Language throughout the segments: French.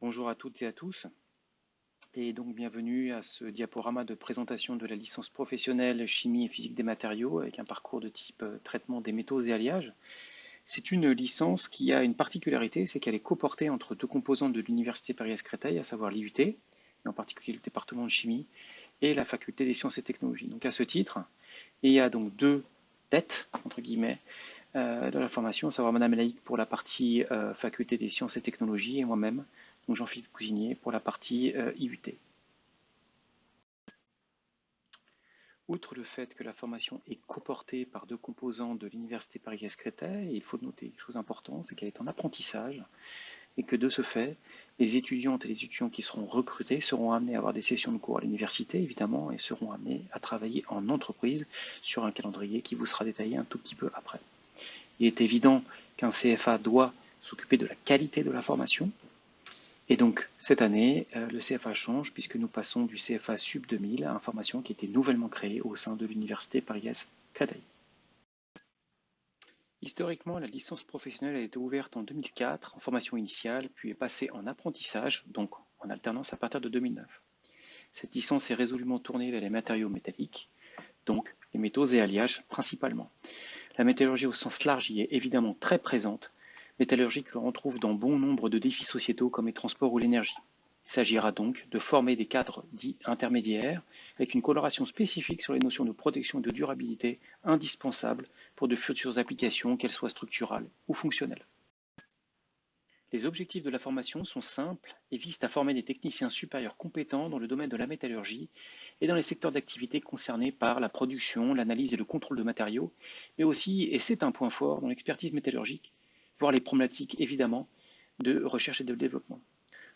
Bonjour à toutes et à tous, et donc bienvenue à ce diaporama de présentation de la licence professionnelle chimie et physique des matériaux avec un parcours de type traitement des métaux et alliages. C'est une licence qui a une particularité, c'est qu'elle est coportée entre deux composantes de l'Université Paris-Créteil, à savoir l'IUT, et en particulier le département de chimie, et la faculté des sciences et technologies. Donc à ce titre, il y a donc deux têtes, entre guillemets, de la formation, à savoir Madame Laïc pour la partie faculté des sciences et technologies et moi-même, donc Jean-Philippe Cousinier pour la partie IUT. Outre le fait que la formation est coportée par deux composants de l'Université Paris-Créteil, il faut noter une chose importante, c'est qu'elle est en apprentissage et que de ce fait, les étudiantes et les étudiants qui seront recrutés seront amenés à avoir des sessions de cours à l'université, évidemment, et seront amenés à travailler en entreprise sur un calendrier qui vous sera détaillé un tout petit peu après. Il est évident qu'un CFA doit s'occuper de la qualité de la formation. Et donc, cette année, le CFA change puisque nous passons du CFA Sub 2000 à une formation qui a été nouvellement créée au sein de l'Université Paris-Créteil. Historiquement, la licence professionnelle a été ouverte en 2004 en formation initiale, puis est passée en apprentissage, donc en alternance à partir de 2009. Cette licence est résolument tournée vers les matériaux métalliques, donc les métaux et alliages principalement. La métallurgie au sens large y est évidemment très présente, métallurgie que l'on retrouve dans bon nombre de défis sociétaux comme les transports ou l'énergie. Il s'agira donc de former des cadres dits intermédiaires avec une coloration spécifique sur les notions de protection et de durabilité indispensables pour de futures applications, qu'elles soient structurales ou fonctionnelles. Les objectifs de la formation sont simples et visent à former des techniciens supérieurs compétents dans le domaine de la métallurgie et dans les secteurs d'activité concernés par la production, l'analyse et le contrôle de matériaux, mais aussi, et c'est un point fort, dans l'expertise métallurgique, voire les problématiques évidemment de recherche et de développement.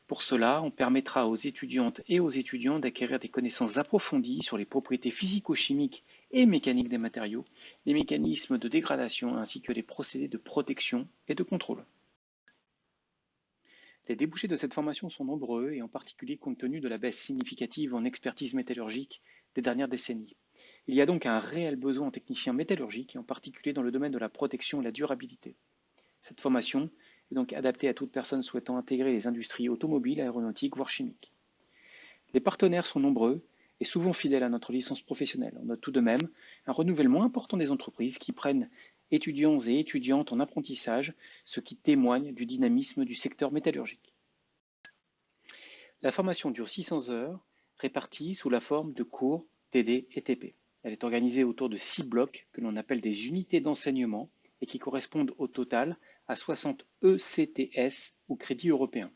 Pour cela, on permettra aux étudiantes et aux étudiants d'acquérir des connaissances approfondies sur les propriétés physico-chimiques et mécaniques des matériaux, les mécanismes de dégradation ainsi que les procédés de protection et de contrôle. Les débouchés de cette formation sont nombreux et en particulier compte tenu de la baisse significative en expertise métallurgique des dernières décennies. Il y a donc un réel besoin en techniciens métallurgiques et en particulier dans le domaine de la protection et la durabilité. Cette formation est donc adaptée à toute personne souhaitant intégrer les industries automobiles, aéronautiques, voire chimiques. Les partenaires sont nombreux et souvent fidèles à notre licence professionnelle. On note tout de même un renouvellement important des entreprises qui prennent étudiants et étudiantes en apprentissage, ce qui témoigne du dynamisme du secteur métallurgique. La formation dure 600 heures, réparties sous la forme de cours TD et TP. Elle est organisée autour de 6 blocs que l'on appelle des unités d'enseignement et qui correspondent au total à 60 ECTS ou crédits européens.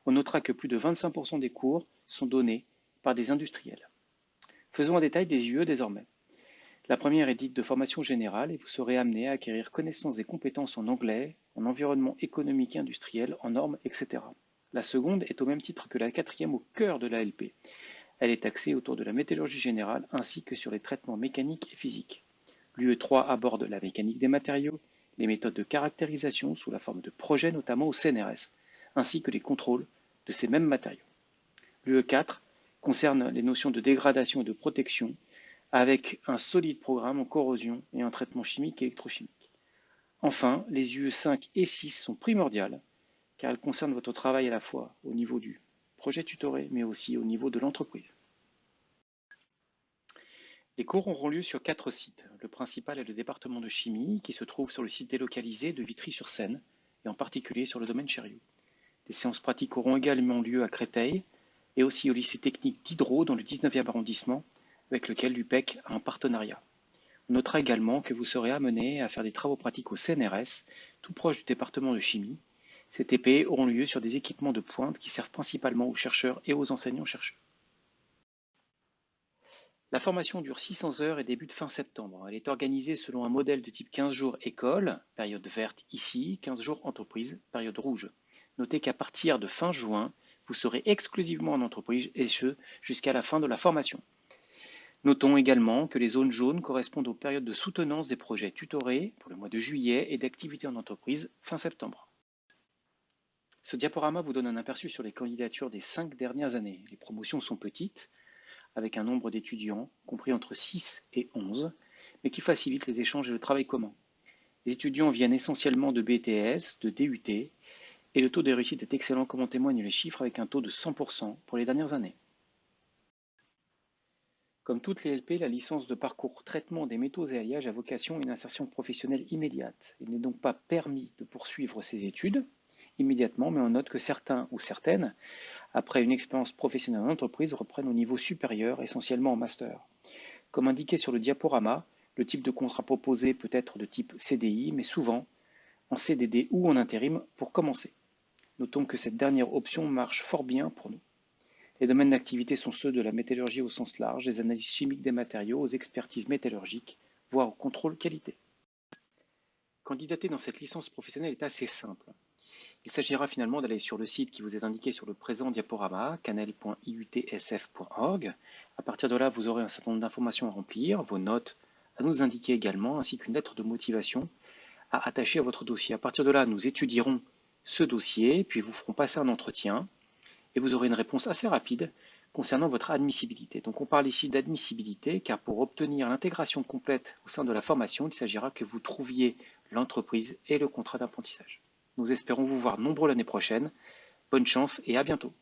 On notera que plus de 25% des cours sont donnés par des industriels. Faisons un détail des UE désormais. La première est dite de formation générale et vous serez amené à acquérir connaissances et compétences en anglais, en environnement économique et industriel, en normes, etc. La seconde est au même titre que la quatrième au cœur de l'ALP. Elle est axée autour de la métallurgie générale ainsi que sur les traitements mécaniques et physiques. L'UE3 aborde la mécanique des matériaux, les méthodes de caractérisation sous la forme de projets notamment au CNRS, ainsi que les contrôles de ces mêmes matériaux. L'UE4 concerne les notions de dégradation et de protection avec un solide programme en corrosion et en traitement chimique et électrochimique. Enfin, les UE5 et 6 sont primordiales car elles concernent votre travail à la fois au niveau du projet tutoré mais aussi au niveau de l'entreprise. Les cours auront lieu sur 4 sites. Le principal est le département de chimie qui se trouve sur le site délocalisé de Vitry-sur-Seine et en particulier sur le domaine Chérieux. Des séances pratiques auront également lieu à Créteil et aussi au lycée technique d'Hydro dans le 19e arrondissement avec lequel l'UPEC a un partenariat. On notera également que vous serez amené à faire des travaux pratiques au CNRS, tout proche du département de chimie. Ces TP auront lieu sur des équipements de pointe qui servent principalement aux chercheurs et aux enseignants-chercheurs. La formation dure 600 heures et débute fin septembre. Elle est organisée selon un modèle de type 15 jours école, période verte ici, 15 jours entreprise, période rouge. Notez qu'à partir de fin juin, vous serez exclusivement en entreprise et ce, jusqu'à la fin de la formation. Notons également que les zones jaunes correspondent aux périodes de soutenance des projets tutorés pour le mois de juillet et d'activité en entreprise fin septembre. Ce diaporama vous donne un aperçu sur les candidatures des 5 dernières années. Les promotions sont petites, avec un nombre d'étudiants compris entre 6 et 11, mais qui facilite les échanges et le travail commun. Les étudiants viennent essentiellement de BTS, de DUT Et le taux de réussite est excellent comme en témoignent les chiffres avec un taux de 100% pour les dernières années. Comme toutes les LP, la licence de parcours traitement des métaux et alliages a vocation à une insertion professionnelle immédiate. Il n'est donc pas permis de poursuivre ses études immédiatement, mais on note que certains ou certaines, après une expérience professionnelle en entreprise, reprennent au niveau supérieur, essentiellement en master. Comme indiqué sur le diaporama, le type de contrat proposé peut être de type CDI, mais souvent en CDD ou en intérim pour commencer. Notons que cette dernière option marche fort bien pour nous. Les domaines d'activité sont ceux de la métallurgie au sens large, des analyses chimiques des matériaux aux expertises métallurgiques, voire au contrôle qualité. Candidater dans cette licence professionnelle est assez simple. Il s'agira finalement d'aller sur le site qui vous est indiqué sur le présent diaporama, canel.iutsf.org. À partir de là, vous aurez un certain nombre d'informations à remplir, vos notes à nous indiquer également, ainsi qu'une lettre de motivation à attacher à votre dossier. À partir de là, nous étudierons ce dossier, puis vous ferons passer un entretien, et vous aurez une réponse assez rapide concernant votre admissibilité. Donc on parle ici d'admissibilité, car pour obtenir l'intégration complète au sein de la formation, il s'agira que vous trouviez l'entreprise et le contrat d'apprentissage. Nous espérons vous voir nombreux l'année prochaine. Bonne chance et à bientôt.